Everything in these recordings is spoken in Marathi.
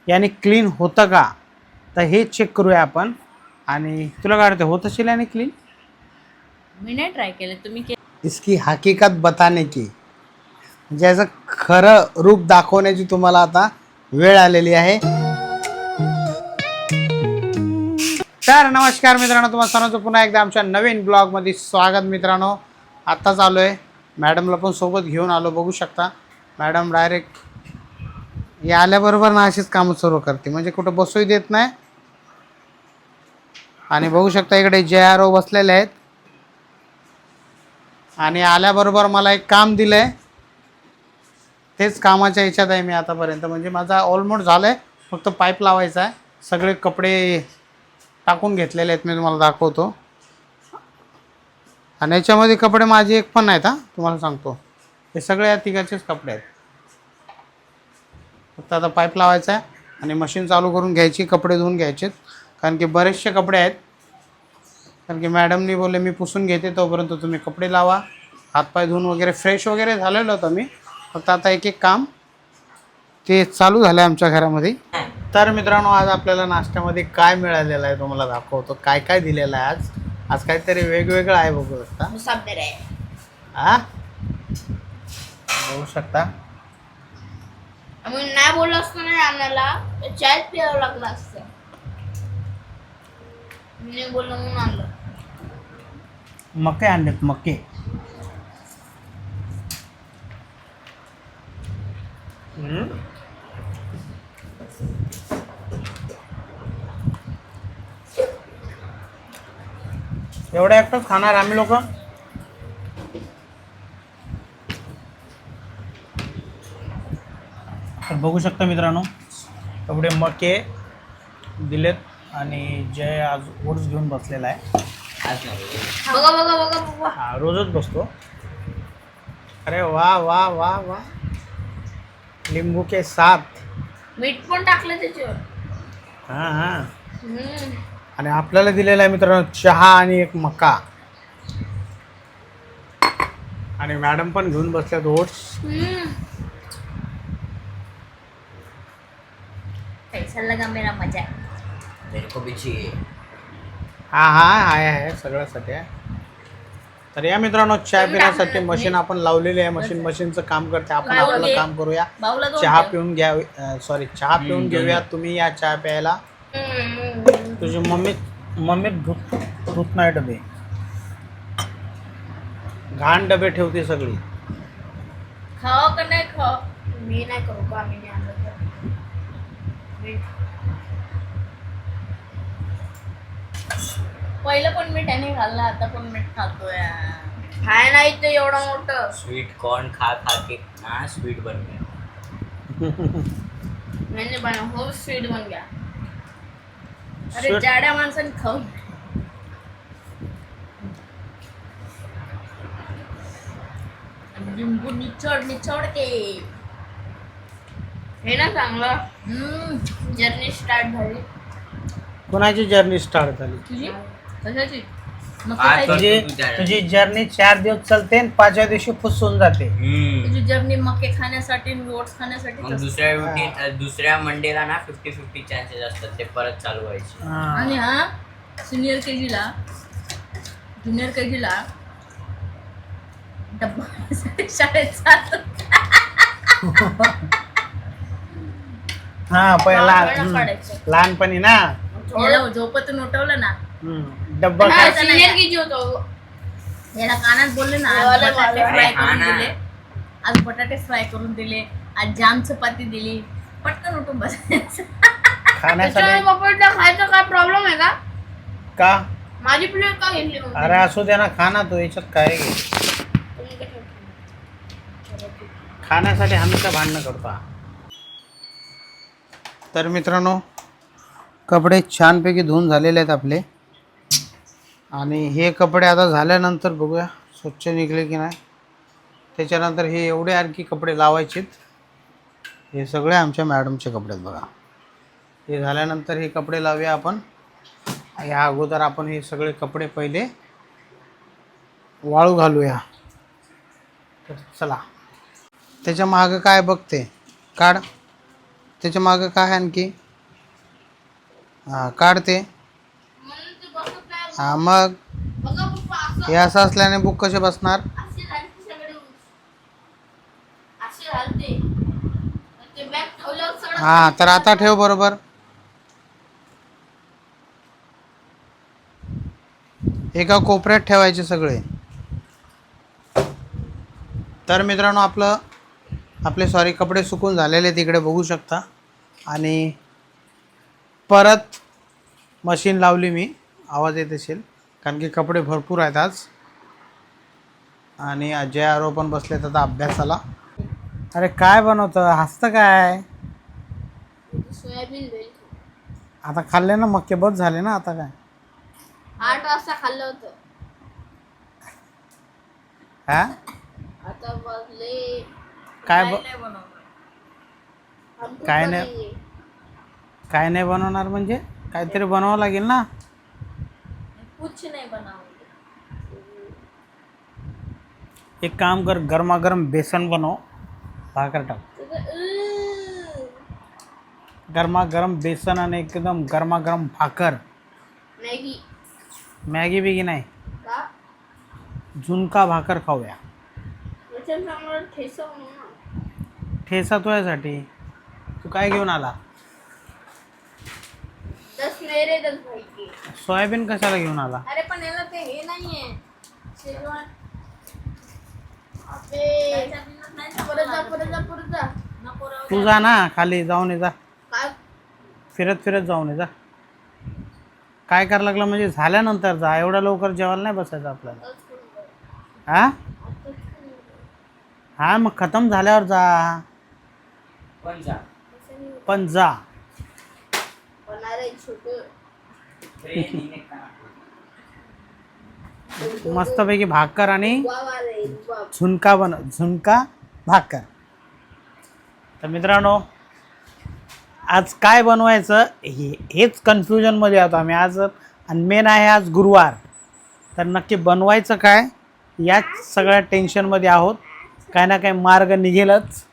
याने क्लीन होतं का, तर हे चेक करूया आपण. आणि तुला काय वाटतं, होत असेल याने क्लीन? मी नाही ट्राय केलं, तुम्ही इसकी हकीकत बताने की, म्हणजे याचं खरं रूप दाखवण्याची तुम्हाला आता वेळ आलेली आहे. तर नमस्कार मित्रांनो, तुम्हाला सर्वांचं पुन्हा एकदा आमच्या नवीन ब्लॉगमध्ये स्वागत. मित्रांनो, आत्ताच आलो आहे, मॅडमला पण सोबत घेऊन आलो. बघू शकता मॅडम डायरेक्ट या आल्याबरोबर ना अशीच कामं सुरू करते, म्हणजे कुठं बसूही देत नाही. आणि बघू शकता इकडे JRO बसलेले आहेत आणि आल्याबरोबर मला एक काम दिलं आहे. तेच कामाच्या ह्याच्यात आहे मी आतापर्यंत, म्हणजे माझा ऑलमोस्ट झालं आहे, फक्त पाईप लावायचा आहे. सगळे कपडे टाकून घेतलेले आहेत, मी तुम्हाला दाखवतो. आणि याच्यामध्ये कपडे माझे एक पण नाहीत, हां तुम्हाला सांगतो. हे सगळे या तिघाचेच कपडे आहेत. फक्त आता पाईप लावायचा आहे आणि मशीन चालू करून घ्यायची, कपडे धुवून घ्यायचेत. कारण की बरेचसे कपडे आहेत. कारण की मॅडमनी बोलले मी पुसून घेते, तोपर्यंत तुम्ही कपडे लावा. हातपाय धुवून वगैरे फ्रेश वगैरे झालेलं होतं मी, फक्त आता एक एक काम ते चालू झालं आहे आमच्या घरामध्ये. तर मित्रांनो, आज आपल्याला नाश्त्यामध्ये काय मिळालेलं आहे तुम्हाला दाखवतो. काय काय दिलेलं आहे आज. आज काहीतरी वेगवेगळं आहे, बघू शकता. हां, बघू शकता. आम्ही नाही बोललो असतो ना आणायला, चाय प्यावं लागलं असतं. मी बोललो म्हणून आणलं. मके आणलेत, मके. एवढं एकटंच खाणार आम्ही लोक. तर बघू शकता मित्रांनो, एवढे मके दिलेत आणि जय आज ओट्स घेऊन बसलेला आहे. बघा बघा बघा बघा. हा, रोजच बसतो. अरे वा वा वा वा, लिंबू के साथ. मीठ पण टाकलं त्याच्यावर. हां हां. आणि आपल्याला दिलेला आहे मित्रांनो चहा आणि एक मका. आणि मॅडम पण घेऊन बसल्यात ओट्स. कैसा लगा मेरा मजा? मेरे को भी चाहिए. हा हा आहे सगळ्यासाठी आहे. तर या मित्रांनो, चहा पिण्यासाठी मशीन आपण लावलेली आहे. मशीनचं काम करते, आपण आपलं काम करूया. चहा पिऊन घ्या, चहा पिऊन घेऊया. तुम्ही या चहा प्यायला. तुझी मम्मी धुत नाही डबे, घाण डबे ठेवते सगळी. खाओ का नाही खाओ, मी नाही करू का, आम्ही नाही आणलं तर. पहिलं पण मीठ त्याने खाल्लं, आता पण मीठ खातोय. खाय नाही ते एवढं मोठं स्वीट कॉर्न खा खा के ना स्वीट बन गया. मैंने बना हो स्वीट बन गया. अरे जाड्या माणसाने खाऊन लिंबू निचोडते हे ना चांगलं. जर्नी स्टार्ट झाली. कोणाची जर्नी स्टार्ट झाली? तुझी कशाची? तुझी जर्नी 4 दिवस चलते आणि 5व्या दिवशी फुसून जाते. तुझी जर्नी मके खाण्यासाठी, ओट्स खाण्यासाठी. मग दुसऱ्या मंडेला ना 50-50 चान्सेस असतात ते परत चालू व्हायचे. आणि हा ज्युनियर केजीला डब्बा शाळेत जातो. हा, पहिला लहानपणी ना झोपतून उठवलं ना, डब्बा सिनियर केजी होतो. याला कानात बोलले ना, आज बटाटे फ्राय करून दिले, आज बटाटे फ्राय करून दिले, आज जाम चपाती दिली, पटकन उठून बसायचं. खाण्यासाठी खायचा काय प्रॉब्लेम आहे का? माझी प्लेट का घेतली? अरे असू द्या ना, खा ना तू, याच्यात काय घे. खाण्यासाठी हमेशा भांडणं करतो. तर मित्रांनो, कपडे छानपैकी धुवून झालेले आहेत आपले. आणि हे कपडे आता झाल्यानंतर बघूया स्वच्छ निघले की नाही. त्याच्यानंतर हे एवढे आणखी कपडे लावायचेत. हे सगळे आमच्या मॅडमचे कपडे आहेत बघा. हे झाल्यानंतर हे कपडे लावूया आपण. या अगोदर आपण हे सगळे कपडे पहिले वाळू घालूया. तर चला, त्याच्या मागं काय बघते, काढ त्याच्या मागं काय आहे आणखी? हां काढते. म्हणून ते बसत नाही. हां मग बघा पप्पा असं हे असं असल्याने बुक कसे बसणार? असे घालते सगळे असे घालते. ते बॅग ठेवल्यावर सगळं हां तर आता ठेव बरोबर. एका कोपऱ्यात ठेवायचे सगळे. तर मित्रांनो आपले सॉरी कपडे सुकून झालेले तिकडे बघू शकता. आणि परत मशीन लावली मी. आवाज येत असेल कारण की कपडे भरपूर आहेत आज. आणि अजय आरो पण बसलेत आता अभ्यासाला. अरे काय बनवतं, हसतं काय? सोयाबीन भेल आता खाल्ले ना मक्के, बस झाले ना आता काय. 8 वाजता खाल्लं होतं. हा आता वाजले काय नाही बनवलं. हमको काय नाही बनाएंगे. काय नाही बनवणार म्हणजे काहीतरी बनवावं लागेल ना. कुछ नहीं बनाओगे. एक काम कर, गरमागरम बेसन बनव, भाकर टाक. गरमागरम बेसन आणि एकदम गरमागरम भाकर. मॅगी मॅगी बिगी नाही, का झुणका भाकर खाऊया. वचन चांगलं ठेसा म्हणून ना. ठेसा तुझ्यासाठी. तू काय घेऊन आला? 10 मेरे 10 भाई के. सोयाबीन कशाला घेऊन आला? अरे पण याला ते हे नाहीये शेजवान. अबे परत जा नको राहू तू जा ना खाली, जाऊन ये जा. काय फिरत फिरत जाऊन ये जा. काय करायला लागलं म्हणजे झाल्यानंतर जा, एवढ्या लवकर जेवायला नाही बसायचं आपल्याला. हा हा मग खतम झाल्यावर जा. पण जा. होणार आहे छोटं. मस्तपैकी भाकर आणि वाव आले वाव. झुणका भाकर. तर मित्रांनो आज काय बनवायचं हेच कन्फ्युजनमध्ये आहोत आम्ही आज. आणि मेन आहे आज गुरुवार, तर नक्की बनवायचं काय याच सगळ्या टेन्शनमध्ये आहोत. काय ना काय मार्ग निघेलच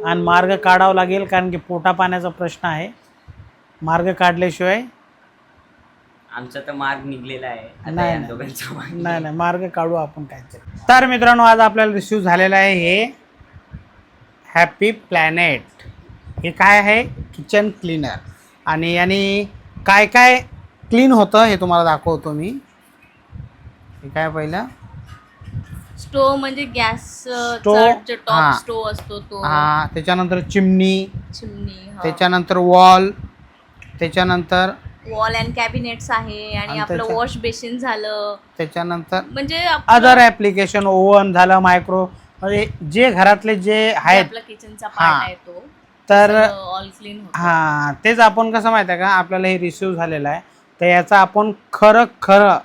आणि मार्ग काढावा लागेल कारण की पोटा पाण्याचा प्रश्न आहे. मार्ग काढल्याशिवाय आमचा तर मार्ग निघलेला आहे आता नाही, या नाही. दोघांचा मार्ग. नाही मार्ग काढू आपण काहीतरी. तर मित्रांनो आज आपल्याला रिसीव झालेलं आहे हे हॅपी प्लॅनेट. हे काय आहे? Kitchen cleaner. आणि याने काय काय क्लीन होतं हे तुम्हाला दाखवतो मी. हे काय पहिलं स्टोव म्हणजे गॅस स्टोव. जो हा. टॉप स्टोव असतो तो. हां त्याच्यानंतर चिमणी, चिमणी. त्याच्यानंतर वॉल, त्याच्यानंतर वॉल अँड कॅबिनेट्स आहे. आणि आणि आपलं त्याच्या- वॉश बेसिन झालं. त्याच्यानंतर म्हणजे अदर ॲप्लिकेशन, ओव्हन झालं, मायक्रो, म्हणजे जे घरातले जे आहेत आपला किचनचा हा. पार्ट आहे तो तर ऑल क्लीन होतो. हां तेच आपण कसं माहिती आहे का आपल्याला हे रिसीव झालेलं आहे. तर याचा आपण खरं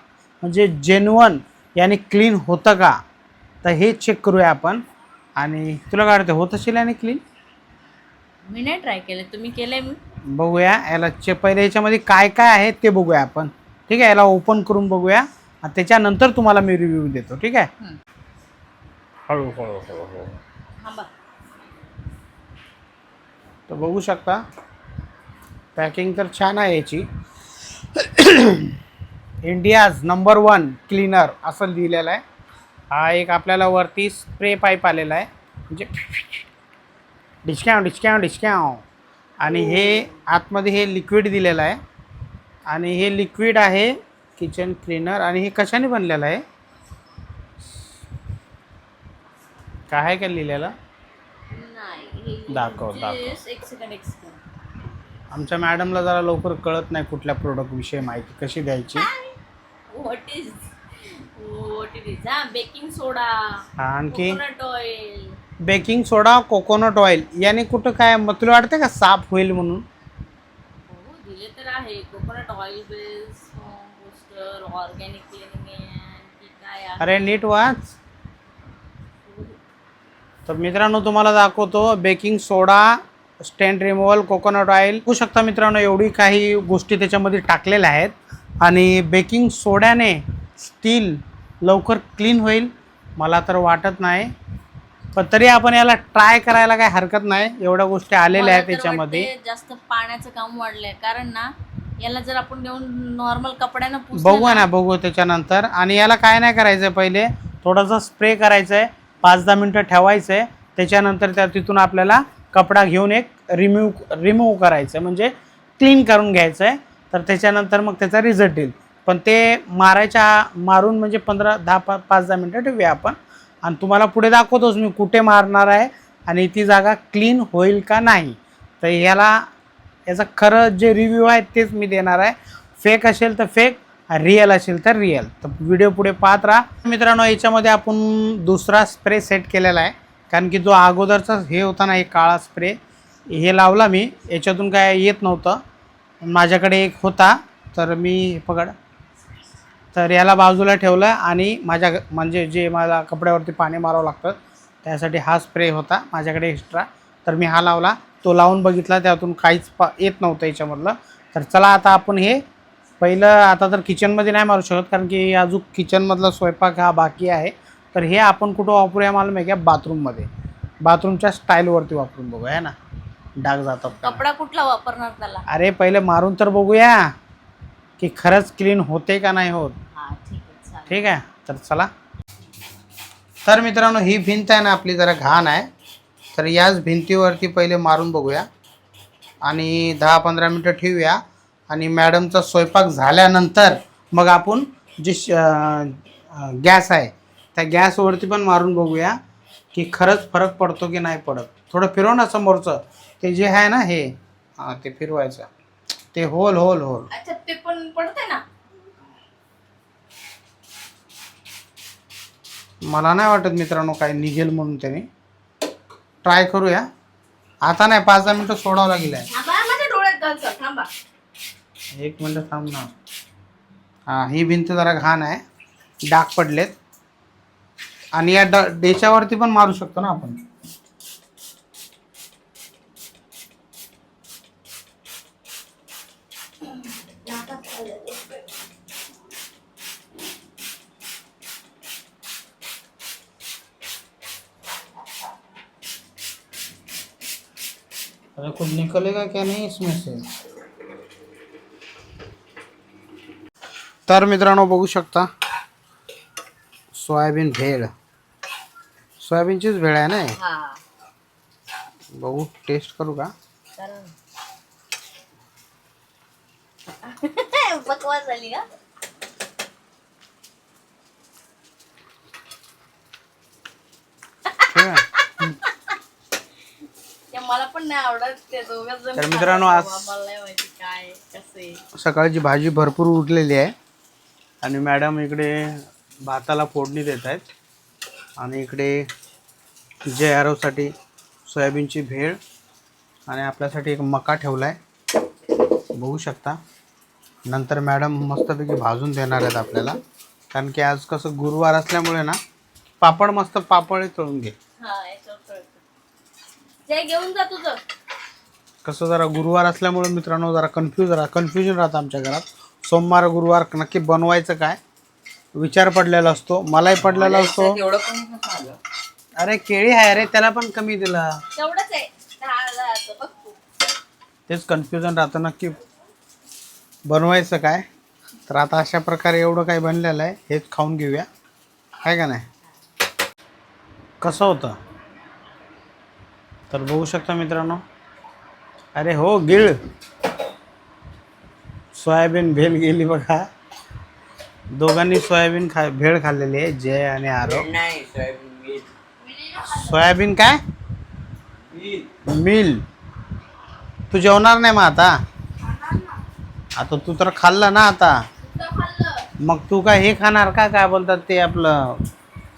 म्हणजे जेन्युअन याने क्लीन होतं का तर हे चेक करूया आपण. आणि तुला काय वाटतं होत असेल आणि क्लीन? मी नाही ट्राय केलं, तुम्ही केलंय? मी बघूया याला पहिले याच्यामध्ये काय काय आहे ते बघूया आपण. ठीक आहे, याला ओपन करून बघूया आणि त्याच्यानंतर तुम्हाला मी रिव्ह्यू देतो. ठीक आहे. हळू. थांबा. तर बघू शकता पॅकिंग तर छान आहे याची. इंडियाज नंबर 1 क्लीनर असं लिहिलेलं आहे. हा एक आपल्याला वरती स्प्रे पाईप आलेला आहे म्हणजे डिस्काउंट. आणि हे आतमध्ये हे लिक्विड दिलेलं आहे. आणि हे लिक्विड आहे किचन क्लीनर. आणि हे कशाने बनलेलं आहे? काय आहे का लिहिलेलं? नाही दाखव. एक सेकंड. आमच्या मॅडमला जरा लवकर कळत नाही कुठल्या प्रोडक्टविषयी माहिती कशी द्यायची. व्हॉट इज हा बेकिंग सोडा, आणखी कोकोनट ऑइल. बेकिंग सोडा, कोकोनट ऑइल याने कुठं काय मग तुला वाटतं का साफ होईल म्हणून? हो दिले तर आहे. Coconut oil base booster, organic cleaning काय आहे. अरे नीट वाच. तर मित्रांनो तुम्हाला दाखवतो बेकिंग सोडा, स्टेन रिमूव्हल, कोकोनट ऑइल. बघू शकता मित्रांनो एवढी काही गोष्टी त्याच्यामध्ये टाकलेल्या आहेत. आणि बेकिंग सोड्याने स्टील लवकर क्लीन होईल मला तर वाटत नाही. पण तरी आपण याला ट्राय करायला काही हरकत नाही, एवढ्या गोष्टी आलेल्या आहेत त्याच्यामध्ये. जास्त पाण्याचं काम वाढलंय कारण ना याला जर आपण घेऊन नॉर्मल कपड्यानं बघू ना, बघू त्याच्यानंतर. आणि याला काय नाही करायचं, पहिले थोडासा स्प्रे करायचा आहे, 5-10 मिनटं ठेवायचं आहे, त्याच्यानंतर तिथून आपल्याला कपडा घेऊन एक रिमूव्ह करायचं आहे, म्हणजे क्लीन करून घ्यायचं आहे. तर त्याच्यानंतर मग त्याचा रिझल्ट येईल. पण ते मारून म्हणजे 5-10 मिनटं ठेवूया आपण. आणि तुम्हाला पुढे दाखवतोच मी कुठे मारणार आहे आणि ती जागा क्लीन होईल का नाही. तर याचा खरं जे रिव्ह्यू आहे तेच मी देणार आहे. फेक असेल तर फेक, रिअल असेल तर रिअल. तर व्हिडिओ पुढे पाहत राहा मित्रांनो. याच्यामध्ये आपण दुसरा स्प्रे सेट केलेला आहे, कारण की जो अगोदरचा हे होता ना, हे काळा स्प्रे, हे लावला मी, याच्यातून काय येत नव्हतं. माझ्याकडे एक होता, तर मी तर याला बाजूला ठेवलं आणि म्हणजे जे मला कपड्यावरती पाणी मारावं लागतं त्यासाठी हा स्प्रे होता माझ्याकडे एक्स्ट्रा, तर मी हा लावला. तो लावून बघितला, त्यातून काहीच येत नव्हतं याच्यामधलं. तर चला आता आपण हे पहिलं, आता तर किचनमध्ये नाही मारू शकत कारण की अजून किचनमधला स्वयंपाक हा बाकी आहे. तर हे आपण कुठं वापरूया मला माहिती आहे, बाथरूममध्ये, बाथरूमच्या स्टाईलवरती वापरून बघूया, आहे ना, डाग जातात. कपडा कुठला वापरणार त्याला? अरे पहिले मारून तर बघूया की खरंच क्लीन होते का नाही होत. ठीक आहे, तर चला. तर मित्रांनो, ही भिंत आहे ना आपली, जरा घाण आहे. तर याच भिंतीवरती पहिले मारून बघूया आणि 10-15 मिनटं ठेवूया. आणि मॅडमचा स्वयंपाक झाल्यानंतर मग आपण जे गॅस आहे त्या गॅसवरती पण मारून बघूया की खरंच फरक पडतो की नाही पडत. थोडं फिरव ना समोरचं, ते जे आहे ना हे, ते फिरवायचं, ते होल. अच्छा, ते पण पडतंय ना. मला नाही वाटत मित्रांनो काय निघेल म्हणून. त्याने ट्राय करूया. आता नाही, 5-10 मिनटं सोडावं लागेल. माझ्या डोळ्यात घालचा, थांबा 1 मिनटं थांब ना. ही भिंत जरा घाण आहे, डाग पडलेत. आणि या डेच्यावरती पण मारू शकतो ना आपण. अरे कुछ निकलेगा क्या नहीं इसमें से. तर मित्रांनो बघू शकता, सोयाबीन भेळ, सोयाबीनचीच भेळ आहे ना. बघू, टेस्ट करू का. बकवास झाली का. मला पण नाही आवडत ते दोघंच जण. तर मित्रांनो, आज मला नाही माहिती काय कसे. सकाळची भाजी भरपूर उरलेली आहे आणि मॅडम इकडे भाताला फोडणी देत आहेत. आणि इकडे जे आरोसाठी सोयाबीनची भेळ आणि आपल्यासाठी एक मका ठेवला आहे, बघू शकता. नंतर मॅडम मस्तपैकी भाजून देणार आहेत आपल्याला, कारण की आज कसं गुरुवार असल्यामुळे ना, पापड मस्त पापड तळून घे. घेऊन जा तुझं. कसं जरा गुरुवार असल्यामुळे मित्रांनो जरा कन्फ्युजन राहतं आमच्या घरात. सोमवार गुरुवार नक्की बनवायचं काय विचार पडलेला असतो, मलाही पडलेला असतो. अरे केळी आहे रे, त्याला पण कमी दिला, तेवढंच आहे 10,000 बघ तू. तेच कन्फ्युजन राहतं नक्की बनवायचं काय. तर आता अशा प्रकारे एवढं काही बनलेलं आहे, हेच खाऊन घेऊया, आहे का नाही. कसं होतं तर बघू शकता मित्रांनो. अरे हो, गिळ सोयाबीन भेळ गेली बघा. दोघांनी सोयाबीन भेळ खाल्लेली आहे, जय आणि आरव. नाही, सोयाबीन काय मिल. तू जेवणार नाही मग आता तू तर खाल्लं ना आता, मग तू काय हे खाणार का, काय बोलतात ते आपलं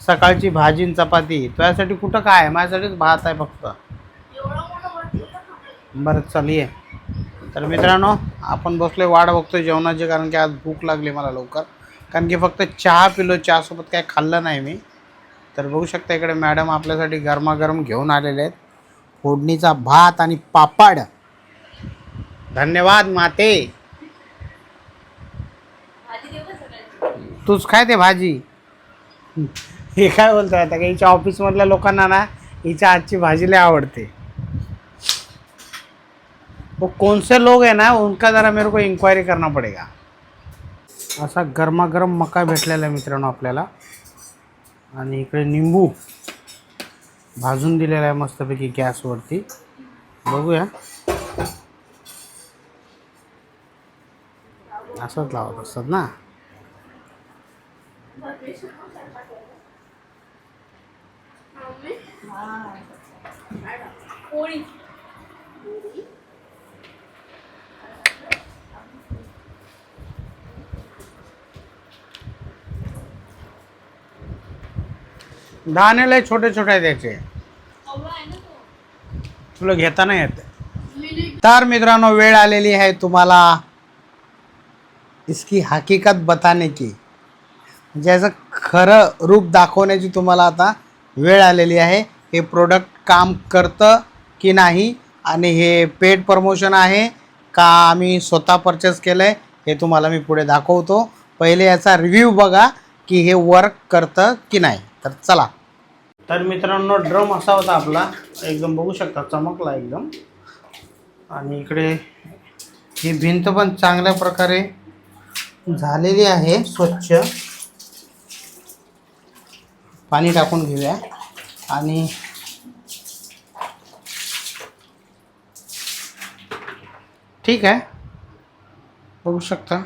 सकाळची भाजी आणि चपाती. तुझ्यासाठी कुठं काय, माझ्यासाठीच भात आहे फक्त. बरं चल ये. तर मित्रांनो, आपण बसलोय वाट बघतोय जेवणाची, कारण की आज भूक लागली मला लवकर, कारण की फक्त चहा पिलो, चहासोबत काय खाल्लं नाही मी. तर बघू शकता इकडे मॅडम आपल्यासाठी गरमागरम घेऊन आलेले आहेत, फोडणीचा भात आणि पापड. धन्यवाद माते. तूच काय ते भाजी. हे काय बोलतोय आता, काही ऑफिसमधल्या लोकांना ना हिच्या हातची भाजी लय आवडते. वो कौन से लोग हैं ना उनका ज़रा मेरे को इंक्वायरी करना पड़ेगा. असा गरमागरम मका भेटलेला आहे मित्रांनो आपल्याला. आणि इकडे निंबू भाजून दिलेला आहे मस्तपैकी गॅसवरती. बघूया. असंच लावत असतात ना. पोळी दाणे लय छोटे छोटे आहे त्याचे. तुला घेता नाही येते. तर मित्रांनो वेळ आलेली आहे तुम्हाला इसकी हकीकत बताने की, म्हणजे याचं खरं रूप दाखवण्याची तुम्हाला आता वेळ आलेली आहे. हे प्रोडक्ट काम करतं की नाही आणि हे पेड प्रमोशन आहे का आम्ही स्वतः परचेस केलं आहे हे तुम्हाला मी पुढे दाखवतो. पहिले याचा रिव्ह्यू बघा की हे वर्क करतं की नाही. तर चला. तर मित्रांनो ड्रम असा होता आपला, एकदम बघू शकता चमकला एकदम. आणि इकडे ही भिंत पण चांगल्या प्रकारे झालेली आहे स्वच्छ. पाणी टाकून घेऊया. आणि ठीक आहे बघू शकता